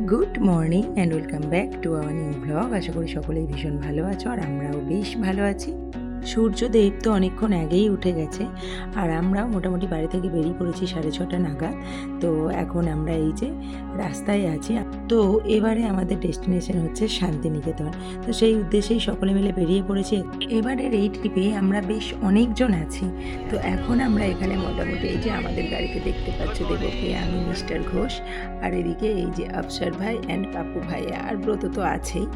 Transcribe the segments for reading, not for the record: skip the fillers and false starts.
Good morning and welcome back to our new blog. আশা করি সকলেই ভীষণ ভালো আছো আর আমরাও বেশ ভালো আছি। সূর্যদেব তো অনেকক্ষণ আগেই উঠে গেছে আর আমরাও মোটামুটি বাড়ি থেকে বেরিয়ে পড়েছি 6:30 নাগাদ। তো এখন আমরা এই যে রাস্তায় আছি। তো এবারে আমাদের ডেস্টিনেশন হচ্ছে শান্তিনিকেতন। তো সেই উদ্দেশ্যেই সকলে মিলে বেরিয়ে পড়েছি। এবারের এই ট্রিপে আমরা বেশ অনেকজন আছি। তো এখন আমরা এখানে মোটামুটি এই যে আমাদের গাড়িতে দেখতে পাচ্ছ দেবকে, আমি মিস্টার ঘোষ, আর এদিকে এই যে অফসার ভাই অ্যান্ড পাপ্পু ভাইয়া, আর ব্রত তো আছেই।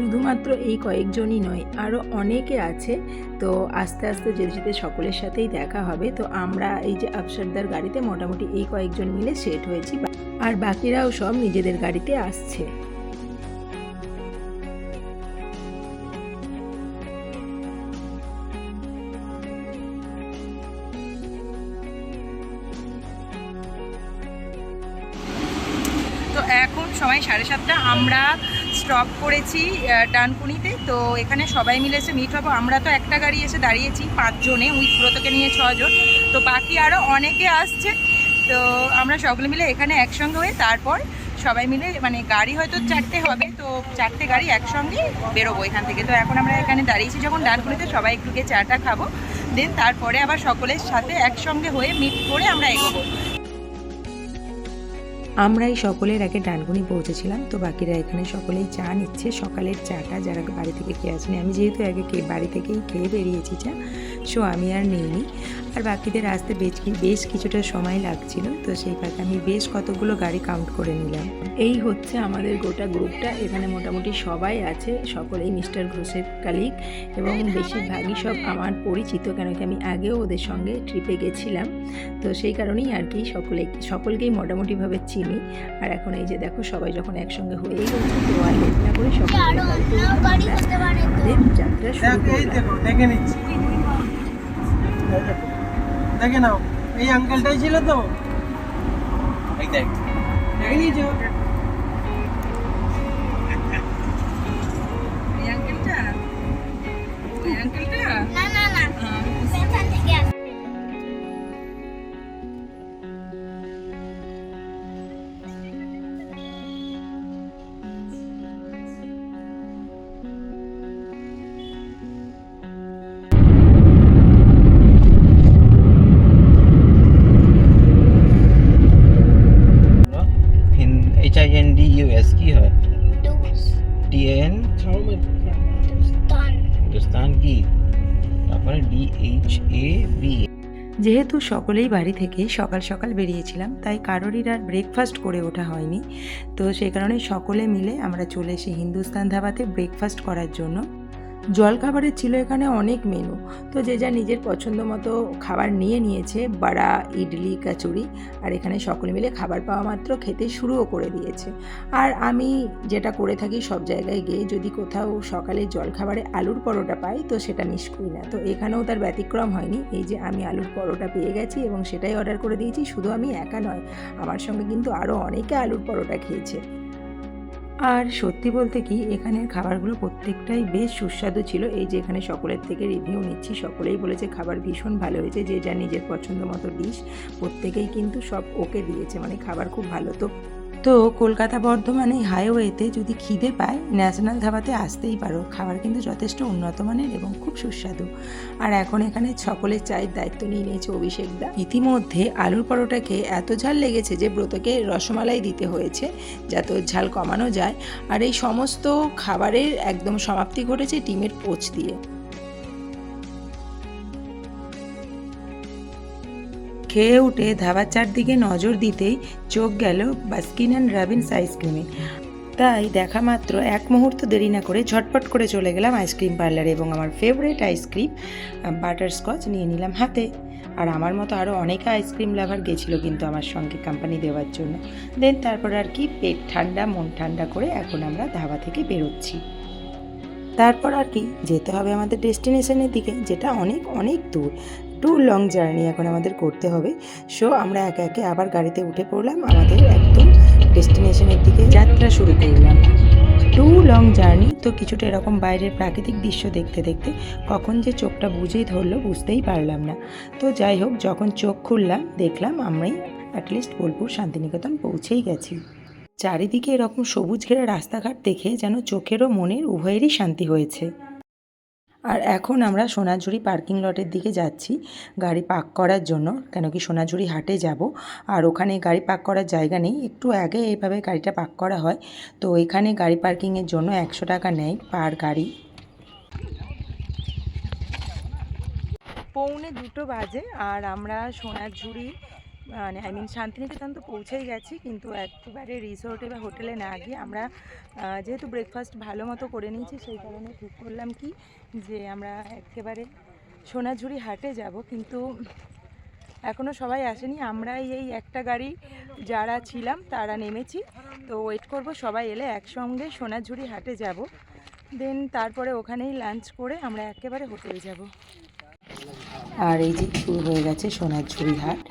শুধুমাত্র এই কয়েকজনই নয়, আরও অনেকে আছে। তো আস্তে আস্তে যেতে যেতে সকলের সাথেই দেখা হবে। তো আমরা এই যে আফসারদার গাড়িতে মোটামুটি এই কয়েকজন মিলে সেট হয়েছি, আর বাকিরাও সব নিজেদের গাড়িতে আসছে। তো এখন সময় 7:30। আমরা স্টপ করেছি ডানকুনিতে। তো এখানে সবাই মিলে এসে মিট হবো। আমরা তো একটা গাড়ি এসে দাঁড়িয়েছি 5 জনে, উইথ ব্রতকে নিয়ে 6 জন। তো বাকি আরও অনেকে আসছে। তো আমরা সকলে মিলে এখানে একসঙ্গে হয়ে তারপর সবাই মিলে মানে গাড়ি হয়তো 4টে হবে, তো 4টে গাড়ি একসঙ্গে বেরোবো এখান থেকে। তো এখন আমরা এখানে দাঁড়িয়েছি যখন ডানকুনিতে, সবাই একটু গিয়ে চাটা খাবো, দেন তারপরে আবার সকলের সাথে একসঙ্গে হয়ে মিট করে আমরা এগোবো। আমরাই সকলের আগে ডানকুনি পৌঁছেছিলাম। তো বাকিরা এখানে সকলেই চা নিচ্ছে, সকালের চাটা যারা বাড়ি থেকে খেয়ে আসেনি। আমি যেহেতু আগে বাড়ি থেকেই খেয়ে বেরিয়েছি চা, সো আমি আর নিইনি। আর বাকিদের আসতে বেশ কিছুটা সময় লাগছিল। তো সেই ফাঁকে আমি বেশ কতগুলো গাড়ি কাউন্ট করে নিলাম। এই হচ্ছে আমাদের গোটা গ্রুপটা। এখানে মোটামুটি সবাই আছে, সকলেই মিস্টার ঘোষের কালিগ এবং বেশিরভাগই সব আমার পরিচিত, কেন কি আমি আগেও ওদের সঙ্গে ট্রিপে গেছিলাম। তো সেই কারণেই আর কি সকলকেই মোটামুটিভাবে চিনি। আর এখন এই যে দেখো সবাই যখন একসঙ্গে হয়েই গেছে, তো আর লেট না করে সকলের যাত্রা শুরু করলাম। দেখে নাও, এই আঙ্কেলটাই ছিল তো, দেখে নিয়েছো? HINDUS কি হয়? TN হিন্দুস্তান কি, তারপরে DHAB। যেহেতু সকলেই বাড়ি থেকে সকাল সকাল বেরিয়েছিলাম, তাই কারোরই আর ব্রেকফাস্ট করে ওঠা হয়নি। তো সেই কারণে সকলে মিলে আমরা চলে এসে হিন্দুস্তান ধাবাতে ব্রেকফাস্ট করার জন্য। জলখাবারের ছিল এখানে অনেক মেনু। তো যে যা নিজের পছন্দ মতো খাবার নিয়েছে, বড়া, ইডলি, কচুরি। আর এখানে সকলে মিলে খাবার পাওয়া মাত্র খেতে শুরুও করে দিয়েছে। আর আমি যেটা করে থাকি সব জায়গায় গিয়ে, যদি কোথাও সকালে জলখাবারে আলুর পরোটা পাই তো সেটা মিস করি না। তো এখানেও তার ব্যতিক্রম হয়নি। এই যে আমি আলুর পরোটা পেয়ে গেছি এবং সেটাই অর্ডার করে দিয়েছি। শুধু আমি একা নয়, আমার সঙ্গে কিন্তু আরও অনেকে আলুর পরোটা খেয়েছে। আর সত্যি বলতে কি, এখানের খাবারগুলো প্রত্যেকটাই বেশ সুস্বাদু ছিল। এই যে এখানে সকলের থেকে রিভিউ নিচ্ছি, সকলেই বলেছে খাবার ভীষণ ভালো হয়েছে। যে যা নিজের পছন্দ মতো ডিশ প্রত্যেকেই কিন্তু সব ওকে দিয়েছে, মানে খাবার খুব ভালো। তো কলকাতা বর্ধমানে হাইওয়েতে যদি খিদে পায়, ন্যাশনাল ধাবাতে আসতেই পারো। খাবার কিন্তু যথেষ্ট উন্নত মানের এবং খুব সুস্বাদু। আর এখন এখানে সকলের চায়ের দায়িত্ব নিয়ে নিয়েছে অভিষেক দা। ইতিমধ্যে আলুর পরোটাকে এত ঝাল লেগেছে যে ব্রতকে রসমালাই দিতে হয়েছে যাতে ঝাল কমানো যায়। আর এই সমস্ত খাবারের একদম সমাপ্তি ঘটেছে ডিমের পোচ দিয়ে। খেয়ে উঠে ধাবার চারদিকে নজর দিতেই চোখ গেল বাস্কিন অ্যান্ড রবিন্স আইসক্রিমে। তাই দেখা মাত্র এক মুহূর্ত দেরি না করে ঝটপট করে চলে গেলাম আইসক্রিম পার্লারে এবং আমার ফেভারিট আইসক্রিম বাটারস্কচ নিয়ে নিলাম হাতে। আর আমার মতো আরও অনেকে আইসক্রিম লাভার গেছিলো কিন্তু আমার সঙ্গে কোম্পানি দেওয়ার জন্য। দেন তারপর আর কি পেট ঠান্ডা মন ঠান্ডা করে এখন আমরা ধাবা থেকে বেরোচ্ছি। তারপর আর কি যেতে হবে আমাদের ডেস্টিনেশনের দিকে, যেটা অনেক অনেক দূর। টু লং জার্নি এখন আমাদের করতে হবে। সো আমরা একে একে আবার গাড়িতে উঠে পড়লাম, আমাদের একদম ডেস্টিনেশনের দিকে যাত্রা শুরু করলাম। Too long journey. তো কিছুটা এরকম বাইরের প্রাকৃতিক দৃশ্য দেখতে দেখতে কখন যে চোখটা বুঝেই ধরলো বুঝতেই পারলাম না। তো যাই হোক, যখন চোখ খুললাম দেখলাম আমরাই অ্যাটলিস্ট বোলপুর শান্তিনিকেতন পৌঁছেই গেছি। চারিদিকে এরকম সবুজ ঘেরা রাস্তাঘাট দেখে যেন চোখেরও মনের উভয়েরই শান্তি হয়েছে। আর এখন আমরা সোনাঝুরি পার্কিং লটের দিকে যাচ্ছি গাড়ি পার্ক করার জন্য, কেন কি সোনাঝুরি হাটে যাব। আর ওখানে গাড়ি পার্ক করার জায়গা নেই, একটু আগে এইভাবে গাড়িটা পার্ক করা হয়। তো এখানে গাড়ি পার্কিংয়ের জন্য 100 টাকা নেয় পার গাড়ি। 1:45 বাজে আর আমরা সোনাঝুরি মানে শান্তিনিকেতন তো পৌঁছেই গেছি, কিন্তু একেবারে রিসোর্টে বা হোটেলে না গিয়ে আমরা যেহেতু ব্রেকফাস্ট ভালো মতো করে নিয়েছি, সেই কারণে ঠিক করলাম কি যে আমরা একেবারে সোনাঝুরি হাটে যাব। কিন্তু এখনও সবাই আসেনি, আমরাই এই একটা গাড়ি যারা ছিলাম তারা নেমেছি। তো ওয়েট করব সবাই এলে একসঙ্গে সোনাঝুরি হাটে যাব, দেন তারপরে ওখানেই লাঞ্চ করে আমরা একেবারে হোটেল যাব। আর এই যে শুরু হয়ে গেছে সোনাঝুরি হাট।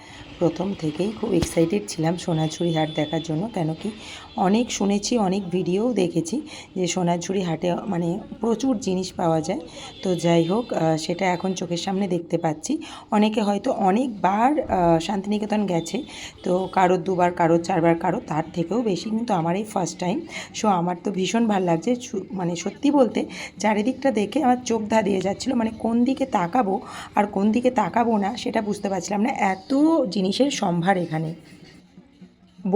প্রথম থেকেই খুব এক্সাইটেড ছিলাম সোনাঝুরি হাট দেখার জন্য, কেন কি অনেক শুনেছি, অনেক ভিডিওও দেখেছি যে সোনাঝুরি হাটে মানে প্রচুর জিনিস পাওয়া যায়। তো যাই হোক, সেটা এখন চোখের সামনে দেখতে পাচ্ছি। অনেকে হয়তো অনেকবার শান্তিনিকেতন গেছে, তো কারোর 2বার, কারোর 4বার, কারো তার থেকেও বেশি, কিন্তু আমার এই ফার্স্ট টাইম। সো আমার তো ভীষণ ভালো লাগছে, মানে সত্যি বলতে চারিদিকটা দেখে আমার চোখ ধাঁধিয়ে যাচ্ছিলো, মানে কোন দিকে তাকাবো আর কোন দিকে তাকাবো না সেটা বুঝতে পারছিলাম না, এত জিনিসের সম্ভার এখানে।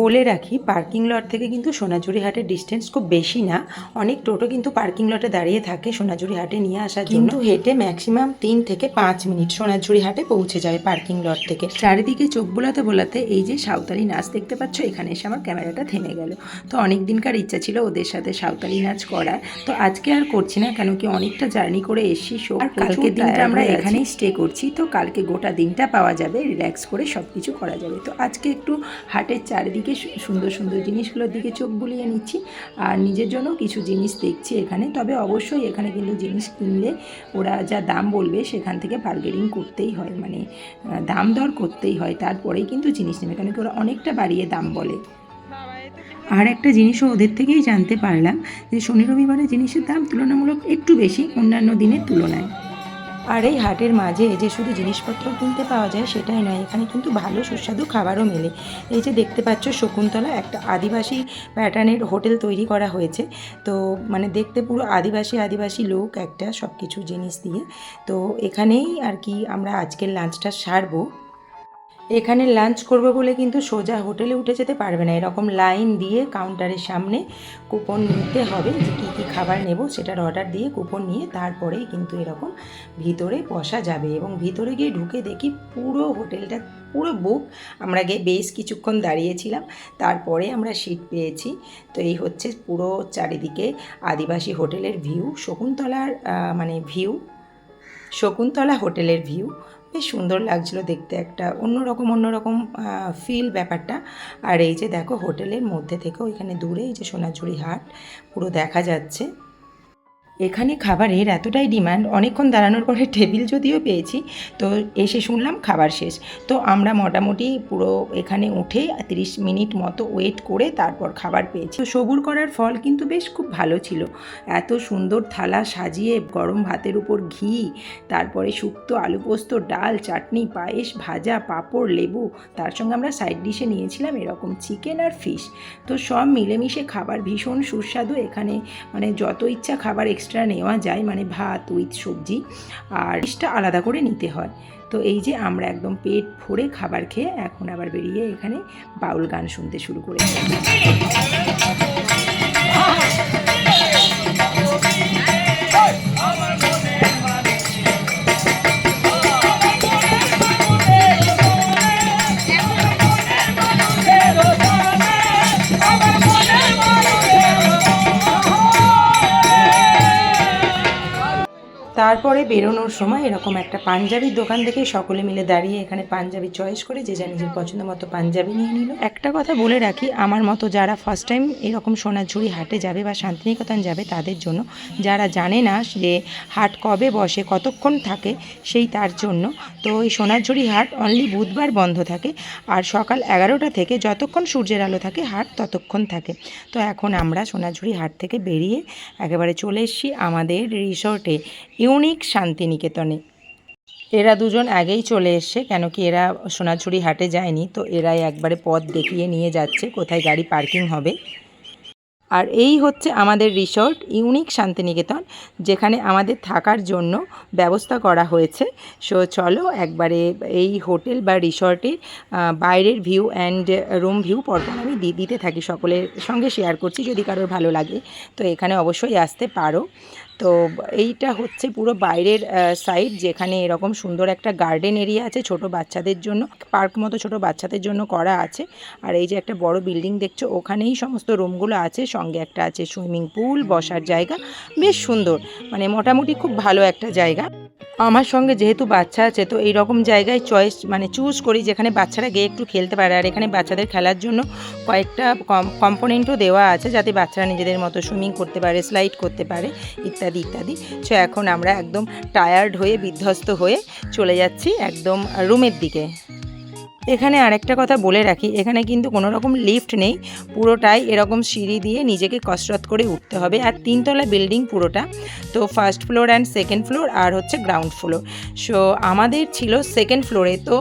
বলে রাখি, পার্কিং লট থেকে কিন্তু সোনাঝুরি হাটের ডিস্টেন্স খুব বেশি না। অনেক টোটো কিন্তু পার্কিং লটে দাঁড়িয়ে থাকে সোনাঝুরি হাটে নিয়ে আসার জন্য, কিন্তু হেঁটে ম্যাক্সিমাম 3 থেকে 5 মিনিট সোনাঝুরি হাটে পৌঁছে যাবে পার্কিং লট থেকে। চারিদিকে চোখ বোলাতে বোলাতে এই যে সাঁওতালি নাচ দেখতে পাচ্ছ, এখানে এসে আমার ক্যামেরাটা থেমে গেল। তো অনেক দিনকার ইচ্ছা ছিল ওদের সাথে সাঁওতালি নাচ করার, তো আজকে আর করছি না, কেন কি অনেকটা জার্নি করে এসেছি। আর কালকের দিনটা আমরা এখানেই স্টে করছি, তো কালকে গোটা দিনটা পাওয়া যাবে, রিল্যাক্স করে সব কিছু করা যাবে। তো আজকে একটু হাটের চারিদিকে সুন্দর সুন্দর জিনিসগুলোর দিকে চোখ বুলিয়ে নিচ্ছি আর নিজের জন্য কিছু জিনিস দেখছি এখানে। তবে অবশ্যই এখানে কিন্তু জিনিস কিনলে ওরা যা দাম বলবে সেখান থেকে বার্গেনিং করতেই হয়, মানে দাম দর করতেই হয়, তারপরেই কিন্তু জিনিস নেবে, কেন কি ওরা অনেকটা বাড়িয়ে দাম বলে। আর একটা জিনিসও ওদের থেকেই জানতে পারলাম যে শনি রবিবারে জিনিসের দাম তুলনামূলক একটু বেশি অন্যান্য দিনের তুলনায়। আর এই হাটের মাঝে যে শুধু জিনিসপত্র কিনতে পাওয়া যায় সেটাই নয়, এখানে কিন্তু ভালো সুস্বাদু খাবারও মেলে। এই যে দেখতে পাচ্ছ শকুন্তলা, একটা আদিবাসী প্যাটার্নের হোটেল তৈরি করা হয়েছে। তো মানে দেখতে পুরো আদিবাসী লোক একটা, সব কিছু জিনিস দিয়ে। তো এখানেই আর কি আমরা আজকের লাঞ্চটা সারবো। এখানে লাঞ্চ করবো বলে কিন্তু সোজা হোটেলে উঠে যেতে পারবে না, এরকম লাইন দিয়ে কাউন্টারের সামনে কুপন নিতে হবে যে কী কী খাবার নেব সেটার অর্ডার দিয়ে কুপন নিয়ে তারপরেই কিন্তু এরকম ভিতরে বসা যাবে। এবং ভিতরে গিয়ে ঢুকে দেখি পুরো হোটেলটা পুরো বুক। আমরা গিয়ে বেশ কিছুক্ষণ দাঁড়িয়েছিলাম, তারপরে আমরা সিট পেয়েছি। তো এই হচ্ছে পুরো চারিদিকে আদিবাসী হোটেলের ভিউ, শকুন্তলার মানে ভিউ, শকুন্তলা হোটেলের ভিউ। বেশ সুন্দর লাগছিল দেখতে, একটা অন্যরকম ফিল ব্যাপারটা। আর এই যে দেখো হোটেলের মধ্যে থেকেও এখানে দূরে এই যে সোনাঝুরি হাট পুরো দেখা যাচ্ছে। এখানে খাবারের এতটাই ডিমান্ড, অনেকক্ষণ দাঁড়ানোর পরে টেবিল যদিও পেয়েছি, তো এসে শুনলাম খাবার শেষ। তো আমরা মোটামুটি পুরো এখানে উঠে 30 মিনিট মতো ওয়েট করে তারপর খাবার পেয়েছি। তো সবুর করার ফল কিন্তু বেশ খুব ভালো ছিল, এত সুন্দর থালা সাজিয়ে গরম ভাতের উপর ঘি, তারপরে শুক্তো, আলু পোস্ত, ডাল, চাটনি, পায়েস, ভাজা, পাঁপড়, লেবু, তার সঙ্গে আমরা সাইড ডিশে নিয়েছিলাম এরকম চিকেন আর ফিশ। তো সব মিলেমিশে খাবার ভীষণ সুস্বাদু। এখানে মানে যত ইচ্ছা খাবার এক্সট্রা নেওয়া যায়, মানে ভাত উইথ সবজি, আর ডিশটা আলাদা করে নিতে হয়। তো এই যে আমরা একদম পেট ভরে খাবার খেয়ে এখন আবার বেরিয়ে এখানে বাউল গান শুনতে শুরু করেছি। তারপরে বেরোনোর সময় এরকম একটা পাঞ্জাবির দোকান দেখে সকলে মিলে দাঁড়িয়ে এখানে পাঞ্জাবি চয়েস করে যে যা নিজের পছন্দ মতো পাঞ্জাবি নিয়ে নিল। একটা কথা বলে রাখি, আমার মতো যারা ফার্স্ট টাইম এরকম সোনাঝুরি হাটে যাবে বা শান্তিনিকেতন যাবে তাদের জন্য, যারা জানে না যে হাট কবে বসে, কতক্ষণ থাকে, সেই তার জন্য। তো এই সোনাঝুরি হাট অনলি বুধবার বন্ধ থাকে, আর সকাল 11টা থেকে যতক্ষণ সূর্যের আলো থাকে হাট ততক্ষণ থাকে। তো এখন আমরা সোনাঝুরি হাট থেকে বেরিয়ে একেবারে চলে এসেছি আমাদের রিসর্টে, ইউনিক শান্তিনিকেতনে। এরা দুজন আগেই চলে এসছে, কেন কি এরা সোনাঝুরি হাটে যায়নি, তো এরাই একবারে পথ দেখিয়ে নিয়ে যাচ্ছে কোথায় গাড়ি পার্কিং হবে। আর এই হচ্ছে আমাদের রিসর্ট ইউনিক শান্তিনিকেতন, যেখানে আমাদের থাকার জন্য ব্যবস্থা করা হয়েছে। সো চলো একবারে এই হোটেল বা রিসর্টের বাইরের ভিউ অ্যান্ড রুম ভিউ পরপর আমি দিতে থাকি, সকলের সঙ্গে শেয়ার করছি। যদি কারোর ভালো লাগে তো এখানে অবশ্যই আসতে পারো। তো এইটা হচ্ছে পুরো বাইরের সাইড, যেখানে এরকম সুন্দর একটা গার্ডেন এরিয়া আছে ছোট বাচ্চাদের জন্য, পার্ক মতো ছোট বাচ্চাদের জন্য করা আছে। আর এই যে একটা বড় বিল্ডিং দেখছো, ওখানেই সমস্ত রুমগুলো আছে, সঙ্গে একটা আছে সুইমিং পুল, বসার জায়গা, বেশ সুন্দর, মানে মোটামুটি খুব ভালো একটা জায়গা। আমার সঙ্গে যেহেতু বাচ্চা আছে তো এই রকম জায়গায় চুজ করি যেখানে বাচ্চারা গিয়ে একটু খেলতে পারে। আর এখানে বাচ্চাদের খেলার জন্য কয়েকটা কম্পোনেন্টও দেওয়া আছে, যাতে বাচ্চারা নিজেদের মতো সুইমিং করতে পারে, স্লাইড করতে পারে, ইত্যাদি ইত্যাদি। সো এখন আমরা একদম টায়ার্ড হয়ে বিধ্বস্ত হয়ে চলে যাচ্ছি একদম রুমের দিকে। এখানে আরেকটা কথা বলে রাখি, এখানে কিন্তু কোনো রকম লিফট নেই, পুরোটাই এরকম সিঁড়ি দিয়ে নিজেকে কসরত করে উঠতে হবে। আর 3 তলা বিল্ডিং পুরোটা, তো first floor and second floor আর হচ্ছে গ্রাউন্ড ফ্লোর। সো আমাদের ছিল সেকেন্ড ফ্লোরে, তো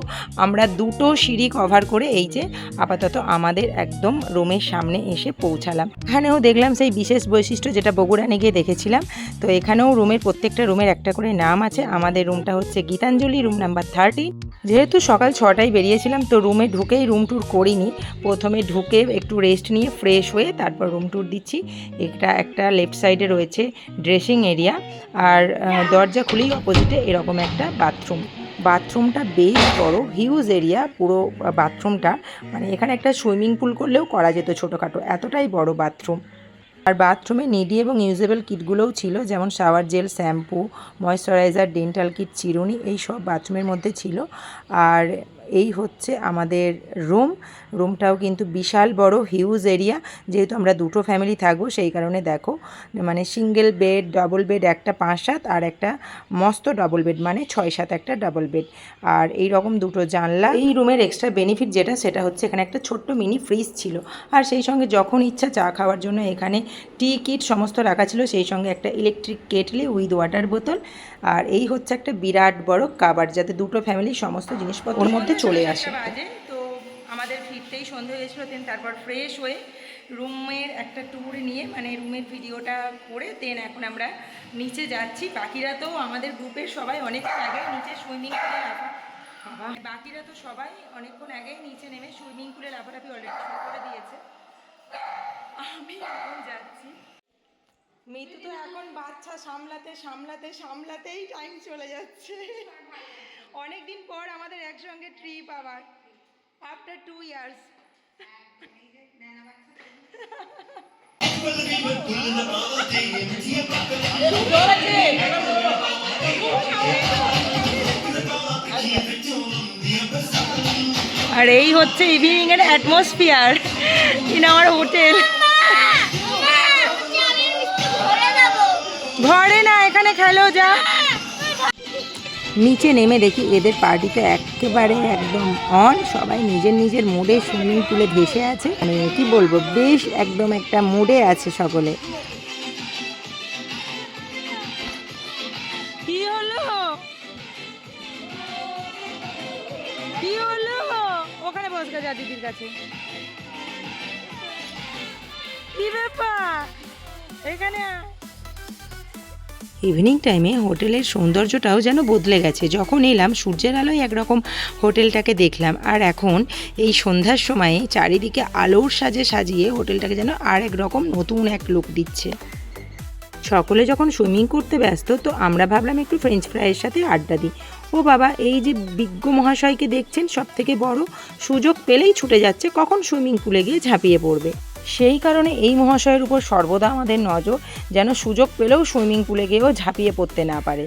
আমরা 2টো সিঁড়ি কভার করে এই যে আপাতত আমাদের একদম রুমের সামনে এসে পৌঁছালাম। এখানেও দেখলাম সেই বিশেষ বৈশিষ্ট্য যেটা বগুড়ানে গিয়ে দেখেছিলাম। তো এখানেও প্রত্যেকটা রুমের একটা করে নাম আছে। আমাদের রুমটা হচ্ছে গীতাঞ্জলি, রুম নাম্বার 30। যেহেতু সকাল 6টায় বেরিয়েছিলাম তো রুমে ঢুকেই রুম ট্যুর করিনি, প্রথমে ঢুকে একটু রেস্ট নিয়ে ফ্রেশ হয়ে তারপর রুম ট্যুর দিচ্ছি। এটা একটা লেফট সাইডে রয়েছে ড্রেসিং এরিয়া, আর দরজা খুলেই অপোজিটে এরকম একটা বাথরুমটা বেশ বড়, হিউজ এরিয়া পুরো বাথরুমটা, মানে এখানে একটা সুইমিং পুল করলেও করা যেত ছোটোখাটো, এতটাই বড় বাথরুম। আর বাথরুমে নিডি এবং ইউজেবল কিটগুলোও ছিল, যেমন shower gel, shampoo, moisturiser, dental kit, চিরুনি, এই সব বাথরুমের মধ্যে ছিল। আর এই হচ্ছে আমাদের রুমটাও কিন্তু বিশাল বড়, হিউজ এরিয়া। যেহেতু আমরা 2টো ফ্যামিলি থাকবো সেই কারণে দেখো, মানে সিঙ্গেল বেড, ডবল বেড একটা 5-7, আর একটা মস্ত ডবল বেড মানে 6-7 একটা ডবল বেড। আর এই রকম 2টো জানলা। এই রুমের এক্সট্রা বেনিফিট যেটা, সেটা হচ্ছে এখানে একটা ছোট্ট মিনি ফ্রিজ ছিল, আর সেই সঙ্গে যখন ইচ্ছা চা খাওয়ার জন্য এখানে টি কিট সমস্ত রাখা ছিল, সেই সঙ্গে একটা ইলেকট্রিক কেটলি উইথ ওয়াটার বোতল। আর এই হচ্ছে একটা বিরাট বড় কাবার, যাতে 2টো ফ্যামিলি সমস্ত জিনিসপত্রের মধ্যে চলে আসে। তো আমাদের ফিরতেই সন্ধে হয়েছিল, দেন তারপর ফ্রেশ হয়ে রুমের একটা ট্যুর নিয়ে, মানে রুমের ভিডিওটা করে দেন এখন আমরা নিচে যাচ্ছি। বাকিরা তো আমাদের গ্রুপের সবাই অনেকক্ষণ আগে নিচে সুইমিং পুলে বাকিরা তো সবাই অনেকক্ষণ আগেই নিচে নেমে সুইমিং পুলে লাফালাফি অলরেডি শুরু করে দিয়েছে। আমি এখন যাচ্ছি। মিতু তো এখন বাচ্চা সামলাতেই টাইম চলে যাচ্ছে। অনেক দিন পর আমাদের একসঙ্গে ট্রিপ, আবার আফটার 2 ইয়ার্স। আর এই হচ্ছে ইভিনিং এর অ্যাটমসফিয়ার ইন আওয়ার হোটেল। ঘরে না, এখানে খেলো যা। নিচে নেমে দেখি এদের পার্টিতে একেবারে একদম অন, সবাই নিজের নিজের মুডে সুইমিং পুলে ভেসে আছে, মানে কি বলবো, বেশ একদম একটা মুডে আছে সকলে। কি হলো ওখানে বসে যা দিদির কাছে। কি ব্যাপার এখানে? ইভিনিং টাইমে হোটেলের সৌন্দর্যটাও যেন বদলে গেছে। যখন এলাম সূর্যের আলোয় একরকম হোটেলটাকে দেখলাম, আর এখন এই সন্ধ্যার সময়ে চারিদিকে আলোর সাজে সাজিয়ে হোটেলটাকে যেন আর একরকম নতুন এক লুক দিচ্ছে। সকলে যখন সুইমিং করতে ব্যস্ত, তো আমরা ভাবলাম একটু ফ্রেঞ্চ ফ্রাইয়ের সাথে আড্ডা দিই। ও বাবা, এই যে বিজ্ঞ মহাশয়কে দেখছেন, সব থেকে বড় সুযোগ পেলেই ছুটে যাচ্ছে কখন সুইমিং পুলে গিয়ে ঝাঁপিয়ে পড়বে। সেই কারণে এই মহাশয়ের উপর সর্বদা আমাদের নজর, যেন সুযোগ পেলেও সুইমিং পুলে গিয়েও ঝাঁপিয়ে পড়তে না পারে।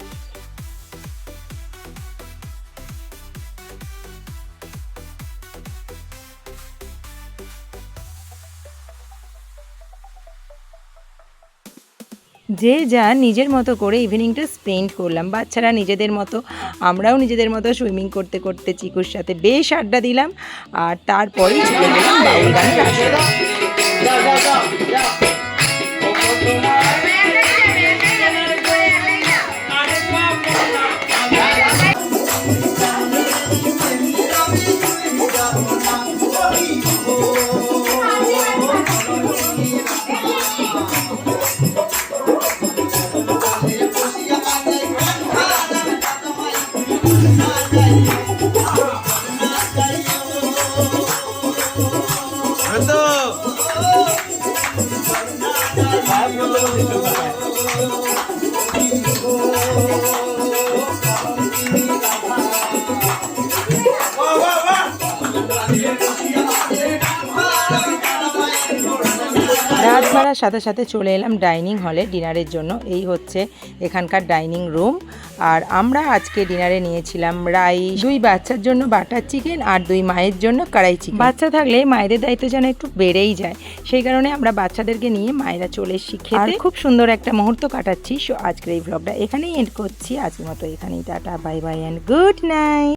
যে যা নিজের মতো করে ইভিনিংটা স্পেন্ড করলাম, বাচ্চারা নিজেদের মতো, আমরাও নিজেদের মতো সুইমিং করতে করতে চিকুর সাথে বেশ আড্ডা দিলাম। আর তারপরেই চলে গেলাম বাউল গানের আসরে। রাত বাড়ার সাথে সাথে চলে এলাম ডাইনিং হলে ডিনারের জন্য। এই হচ্ছে এখানকার ডাইনিং রুম। আর আমরা আজকে ডিনারে নিয়েছিলাম রাইস, 2 বাচ্চার জন্য বাটার চিকেন আর 2 মায়ের জন্য কড়াই চিকেন। বাচ্চা থাকলে মায়েদের দায়িত্ব যেন একটু বেড়েই যায়, সেই কারণে আমরা বাচ্চাদেরকে নিয়ে মায়েরা চলে এসেছি খেতে। খুব সুন্দর একটা মুহূর্ত কাটাচ্ছি। সো আজকের এই ব্লগটা এখানেই এন্ড করছি। আজকের মতো এখানেই tata, bye bye and good night.